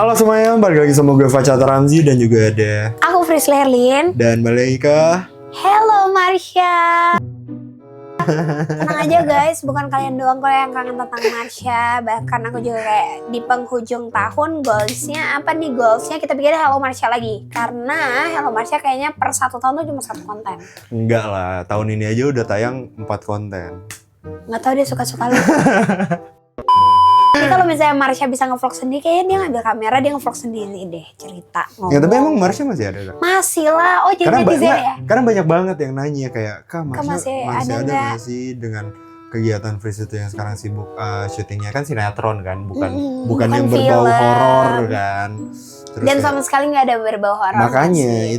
Halo semuanya, balik lagi sama gue Faca Ramzi dan juga ada Aku Frisly Herlin. dan balik ke Hello Marsha. Tenang aja guys, bukan kalian doang kok yang kangen tentang Marsha. Bahkan aku juga kayak di penghujung tahun goalsnya apa nih goalsnya kita bikin Hello Marsha lagi. Karena Hello Marsha kayaknya per satu tahun tuh cuma satu konten. Enggak lah, tahun ini aja udah tayang 4 konten. Nggak tahu dia suka-suka lu. Tapi kalau misalnya Marsha bisa ngevlog sendiri, kayaknya dia ngambil kamera dia ngevlog sendiri deh cerita. Ya tapi emang Marsha masih ada kan? Masih lah, oh jadi netizen ya? Karena banyak banget yang nanya kayak Kak masih ada nggak sih dengan kegiatan Fris itu yang sekarang sibuk syutingnya kan sinetron kan, bukan yang berbau horor kan. Terus dan kayak, sama sekali nggak ada berbau horor. makanya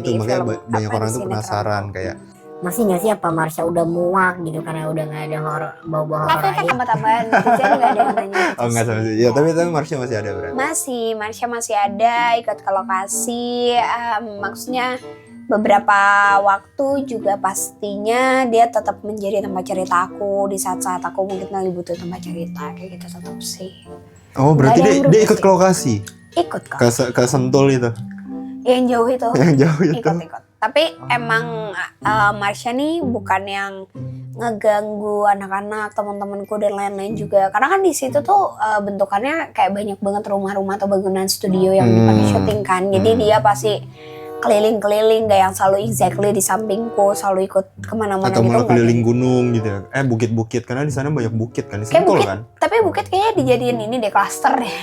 banyak orang tuh penasaran kayak masih nggak sih apa Marsha udah muak gitu karena udah nggak ada bau-bau tapi horor kan tambah-tambahan netizen nggak ada yang nanya. oh nggak sama sih ya, tapi Marsha masih ada berarti. Marsha masih ada ikut ke lokasi, maksudnya beberapa waktu juga pastinya dia tetap menjadi tempat cerita aku di saat-saat aku mungkin lagi butuh tempat cerita kayak gitu tetap sih. Oh berarti dia ikut ke lokasi? Ikut kok. Ke Sentul itu? Yang jauh itu. Yang jauh itu. Ikut. Tapi emang Marsha nih bukan yang ngeganggu anak-anak, teman-temanku dan lain-lain juga. Karena kan di situ tuh bentukannya kayak banyak banget rumah-rumah atau bangunan studio yang dipakai syuting kan. Jadi dia pasti keliling-keliling, gak yang selalu exactly di sampingku, selalu ikut kemana-mana atau gitu. malah keliling gunung gitu ya. Bukit-bukit, karena di sana banyak bukit kan, di Sentul kan. Tapi bukit kayaknya dijadiin ini deh, klaster deh.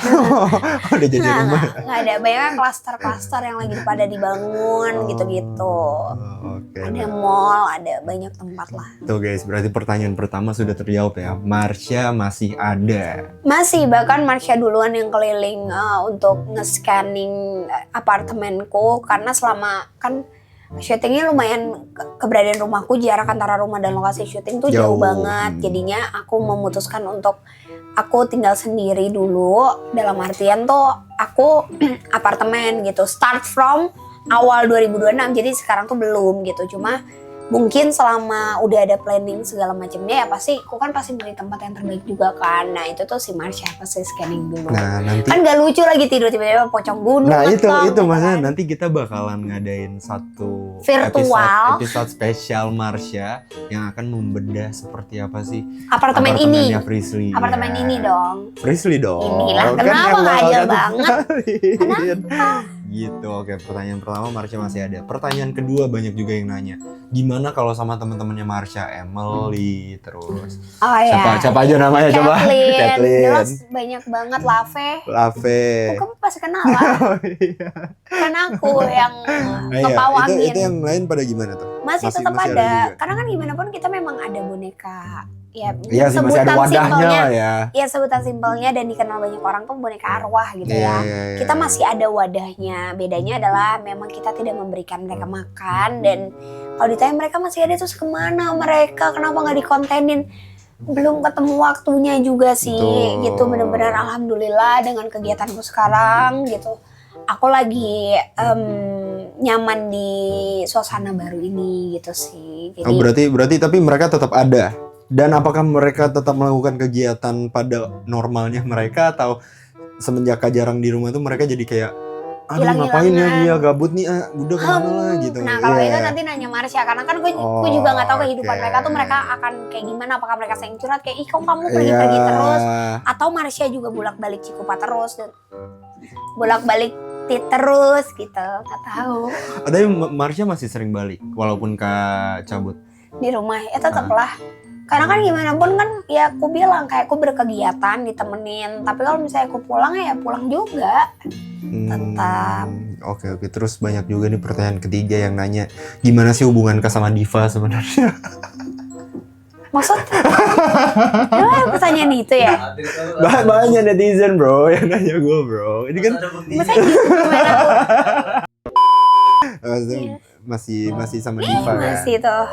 Udah jadi rumah. Nggak ada, banyak klaster-klaster yang lagi pada dibangun gitu-gitu. Okay. Ada mall, ada banyak tempat lah. Tuh guys, berarti pertanyaan pertama sudah terjawab ya. Marsha masih ada. Masih, bahkan Marsha duluan yang keliling untuk nge-scanning apartemenku. Karena selama kan syutingnya lumayan, keberadaan rumahku jarak antara rumah dan lokasi syuting tuh jauh banget. Jadinya aku memutuskan untuk aku tinggal sendiri dulu. Dalam artian tuh aku apartemen gitu. Start from awal 2026, jadi sekarang tuh belum gitu. Cuma mungkin selama udah ada planning segala macamnya ya pasti aku kan pasti beli tempat yang terbaik juga kan. Nah itu tuh si Marsha pasti scanning dulu. Nah nanti Kan gak lucu lagi tidur tiba-tiba pocong gunung. nah itu gitu maksudnya kan. nanti kita bakalan ngadain satu Virtual episode spesial Marsha yang akan membedah seperti apa sih apartemen ini. apartemennya Frisly. Apartemen ini dong. Frisly dong. Inilah, Kan kenapa yang nggak bakal adil satu banget? kali. Gitu, oke. Pertanyaan pertama Marsha masih ada. Pertanyaan kedua banyak juga yang nanya. Gimana kalau sama teman-temannya Marsha, Emily, terus Oh ya. siapa aja namanya coba? Kathleen. Jelas banyak banget Lave. Kamu pasti kenal lah. Oh iya. Kan aku yang Iya, ngepawangin. itu yang lain pada gimana tuh? Masih tetap masih ada. juga? Karena kan gimana pun kita memang ada boneka. Ya, Iya sih, masih ada wadahnya lah ya. Ya sebutan simpelnya dan dikenal banyak orang tuh boneka arwah gitu ya. Iya. Kita masih ada wadahnya. Bedanya adalah memang kita tidak memberikan mereka makan. Dan kalau ditanya mereka masih ada terus kemana mereka? Kenapa nggak dikontenin? Belum ketemu waktunya juga sih. Betul. Gitu benar-benar alhamdulillah dengan kegiatanku sekarang gitu. Aku lagi nyaman di suasana baru ini gitu sih. Jadi, Oh, berarti tapi mereka tetap ada. Dan apakah mereka tetap melakukan kegiatan pada normalnya mereka atau semenjak Kak jarang di rumah tuh mereka jadi kayak aduh ngapain ya dia gabut nih udah kemana lah gitu. Nah kalau Iya. itu nanti nanya Marsha karena kan gue juga nggak tahu kehidupan oke. mereka tuh mereka akan kayak gimana, apakah mereka sering curhat kayak ih kok kamu pergi-pergi terus, atau Marsha juga bolak-balik Cikupa terus dan bolak-balik terus gitu, nggak tahu. Tapi Marsha masih sering balik walaupun Kak cabut. Di rumah ya tetaplah. Karena kan gimana pun kan ya aku bilang kayak aku berkegiatan ditemenin, tapi kalau misalnya aku pulang ya pulang juga. Tetap. Oke. Terus banyak juga nih pertanyaan ketiga yang nanya gimana sih hubungan Kak sama Diva sebenarnya? Maksudnya? Emang pertanyaan itu ya? Banyak netizen bro yang nanya gue bro. Ini kan Maksudnya gimana aku? maksudnya masih sama Diva kan? Masih tuh.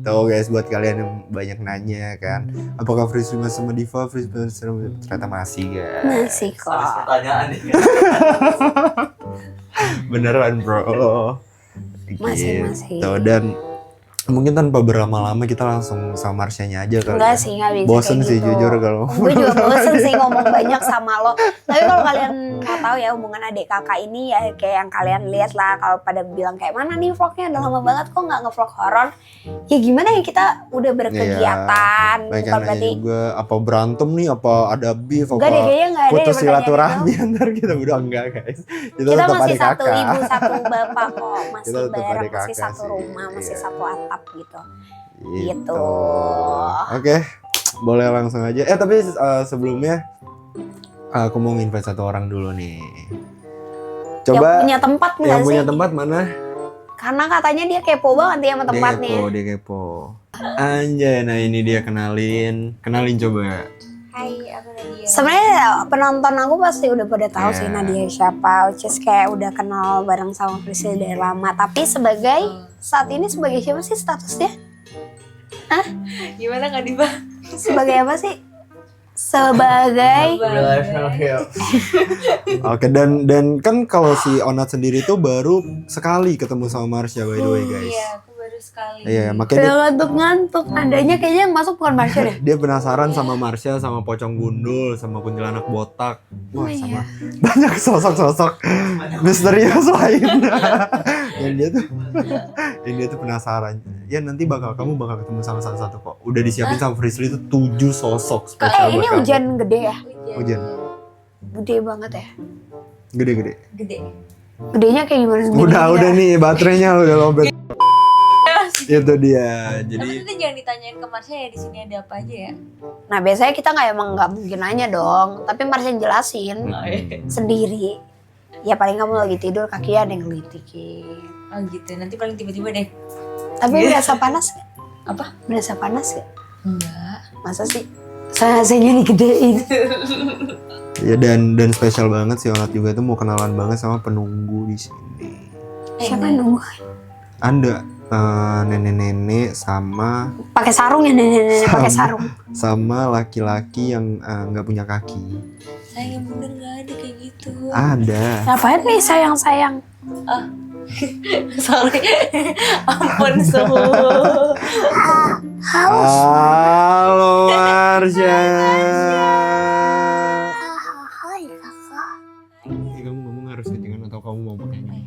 Tuh guys, buat kalian yang banyak nanya kan, apakah Frisly masih sama Diva? Frisly ternyata masih guys. Masih kok. Pertanyaan nih. Beneran bro. Masih. Gitu. Dan Mungkin tanpa berlama-lama kita langsung sama Marsyanya aja kali Enggak ya. sih, nggak bisa Bosen kayak sih gitu. jujur kalau Gue juga bosen sih ngomong banyak sama lo. Tapi kalau kalian mau tahu ya hubungan adik kakak ini ya kayak yang kalian lihat lah, kalau pada bilang kayak mana nih vlognya udah lama banget kok nggak ngevlog horor. Ya gimana ya, kita udah berkegiatan, Baik bukan nanya berarti juga apa berantem nih, apa ada beef, enggak deh, apa kayaknya nggak ada putus deh pertanyaan silaturahmi itu. antar kita udah enggak guys. Kita Kita tetap masih adik satu kakak. ibu satu bapak kok, masih Kita tetap bareng, adik masih kakak satu sih. rumah, masih Iya. satu atap gitu. Gitu. Oke, boleh langsung aja. Tapi sebelumnya aku mau invite satu orang dulu nih. Coba Yang punya tempat nggak yang sih? punya tempat mana? Karena katanya dia kepo banget dia sama tempatnya. Dia kepo. Anjay, nah ini dia kenalin coba. Hai, aku Nadia. Sebenarnya penonton aku pasti udah pada tahu sih Yeah. Nadia siapa, which is kayak udah kenal bareng sama Priscil dari lama. Tapi sebagai saat ini sebagai siapa sih statusnya? Gimana Kak Diva? Sebagai apa sih? Sebagai Oke, dan kan kalau si Onat sendiri tuh baru sekali ketemu sama Marsha by the way guys. Iya, aku baru sekali. Iya, makanya ngantuk. Adanya kayaknya yang masuk bukan Marsha deh. dia penasaran sama Marsha, sama Pocong Gundul, sama kuntilanak botak. Wah, Oh, sama banyak sosok-sosok misterius lainnya. yang dia tuh penasaran. Ya nanti kamu bakal ketemu sama satu-satu kok. Udah disiapin sama Frisly itu 7 sosok spesial Ini buat kamu. hujan gede ya? Hujan. Gede banget ya? Gede-gede. Gede. Gedenya kayak gimana? Udah nih baterainya udah lobet. Itu dia. Tapi Jadi itu jangan ditanyain ke Marsha ya, di sini ada apa aja ya. Nah biasanya kita nggak mungkin nanya dong. Tapi Marsha jelasin sendiri. Ya paling kamu lagi tidur kakinya ada yang ngelitikin. Oh gitu, nanti paling tiba-tiba deh. Tapi berasa panas gak? Apa? Berasa panas gak? Enggak. Masa sih? Saya digedein. ya dan spesial banget sih Onat juga tuh mau kenalan banget sama penunggu di sini. Siapa yang nunggu? Ada nenek-nenek sama Pakai sarung ya nenek-nenek pakai sarung. sama laki-laki yang nggak punya kaki. Sayang bener nggak ada kayak gitu. Ada. Ngapain nih sayang-sayang? Sorry. Ampun suhu. Halo Marsha. Hai kakak. Kamu ngomong harus kenceng atau kamu mau pakai ini?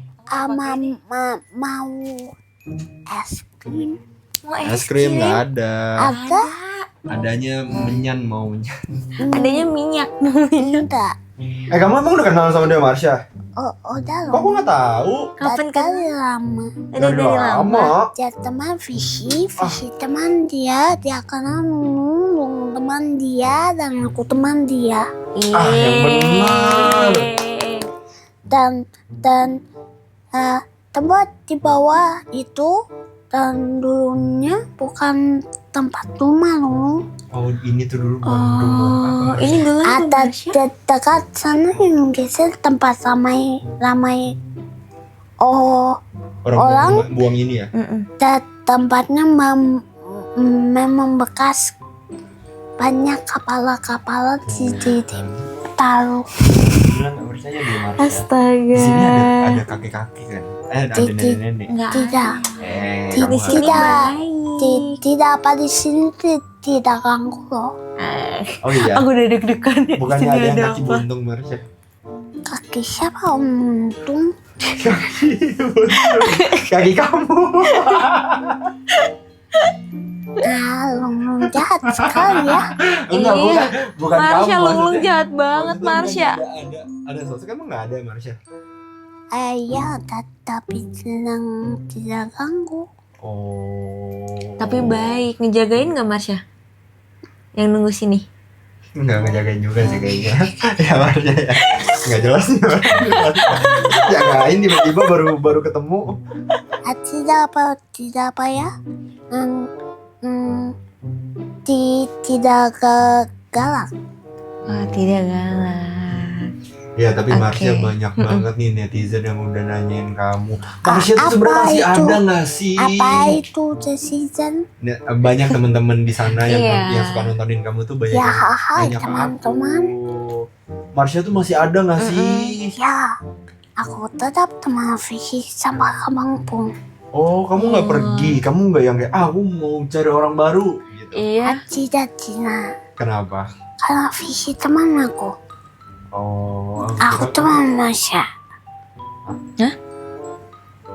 Mau es krim. Es krim nggak ada. Ada? Adanya menyan maunya. Adanya minyak. Enggak. Kamu emang udah kenal sama dia Marsha? Oh, udah Kok aku nggak tahu? Kapan kan? Dari lama. Udah dari lama. Dia teman Visi teman dia kenal Nunung teman dia, dan aku teman dia. Yang benar. Dan tempat di bawah itu dan dulunya bukan tempat rumah loh. Oh ini tuh dulu bukan rumah. Ini dulu Ada dekat sana yang biasa tempat ramai orang. buang ini ya? Dan tempatnya memang bekas banyak kepala di taruh. Bilang nggak percaya dia Marsha. Astaga. Di sini ada kakek-kakek kan? Ada nenek-nenek. Enggak. Tidak. Kamu Di sini nggak- tidak apa di sini tidak ganggu loh. Oh iya. Aku udah deg-degan. Bukannya ada yang kaki buntung Marsha? Kaki siapa untung? Kaki kamu. Lunglung jahat sekali ya. Enggak, bukan Marsha kamu. lunglung maksudnya. jahat banget Maksudnya Marsha. Ada sosok emang nggak ada Marsha? Ya, tapi tidak ganggu. Oh. Tapi baik, ngejagain nggak Marsha? Yang nunggu sini. Enggak ngejagain juga sih kayaknya. Ya Marsha ya. Enggak jelas nih. Jagain tiba-tiba baru ketemu. Tidak apa ya. Tidak galak. Wah, tidak galak. Ya tapi Oke. Marsha banyak banget nih netizen yang udah nanyain kamu. Marsha tuh sebenarnya masih itu? ada nggak sih? Apa itu the season? Banyak teman-teman di sana yang Iya. yang suka nontonin kamu tuh banyak Ya, yang hai nanya ke teman-teman. aku. Marsha tuh masih ada nggak sih? Ya, aku tetap teman fisik sama Abang Pung. Oh, kamu nggak pergi, kamu nggak yang kayak aku mau cari orang baru gitu. Iya. Tidak, tidak. Kenapa? Karena Fishy teman aku. Oh, Aku teman Masya.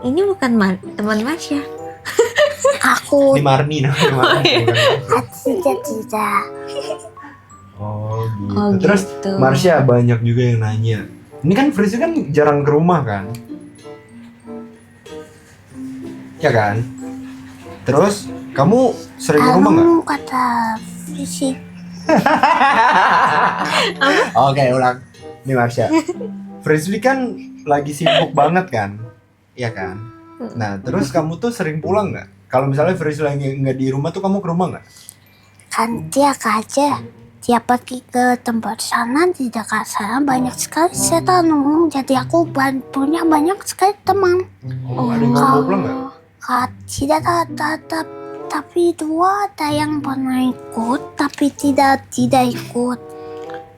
Ini bukan teman Marsha. Aku ini Marni namanya Marni. bukan? tidak, tidak. Oh gitu. Oh, Terus gitu. Marsha banyak juga yang nanya. Ini kan Frisly kan jarang ke rumah kan? Ya kan? Terus kamu sering ke rumah nggak? Lalu kata Fishy, Oke, ulang. Nih Marsha. Frisly kan lagi sibuk banget kan? Iya kan? Nah, terus kamu tuh sering pulang nggak? Kalau misalnya Frisly lagi nggak di rumah tuh kamu ke rumah nggak? kan dia aja. Dia pergi ke tempat sana, di dekat sana banyak sekali setan. Jadi aku punya banyak sekali teman. Oh, ada yang kamu mau pulang nggak? Tidak ada, tapi dua ada yang pernah ikut, tapi tidak ikut.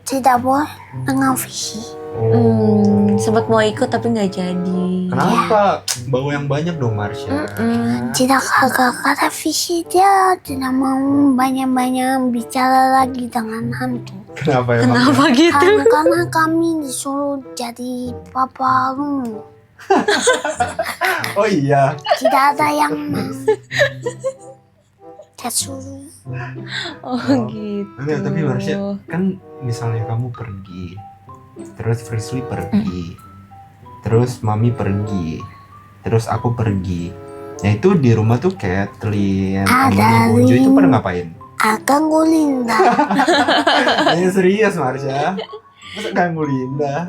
Tidak boleh dengan Fishy. Oh. Sempat mau ikut tapi nggak jadi. Kenapa? Bawa yang banyak dong Marsha. Tidak kagak kata Fishy, dia tidak mau banyak-banyak bicara lagi dengan hantu. Kenapa emang? Kenapa gitu? Karena kami disuruh jadi papa lu. Oh iya. Tidak ada yang mau. Dia suruh. Oh gitu. Enggak, tapi Marsha kan misalnya kamu pergi, terus Frisly pergi, terus Mami pergi, terus aku pergi. Nah itu di rumah tuh Kathleen, Ada Amoni, Bojo itu Lin. pada ngapain? Akan Gulinda. Ini serius Marsha. Masa ganggu Linda?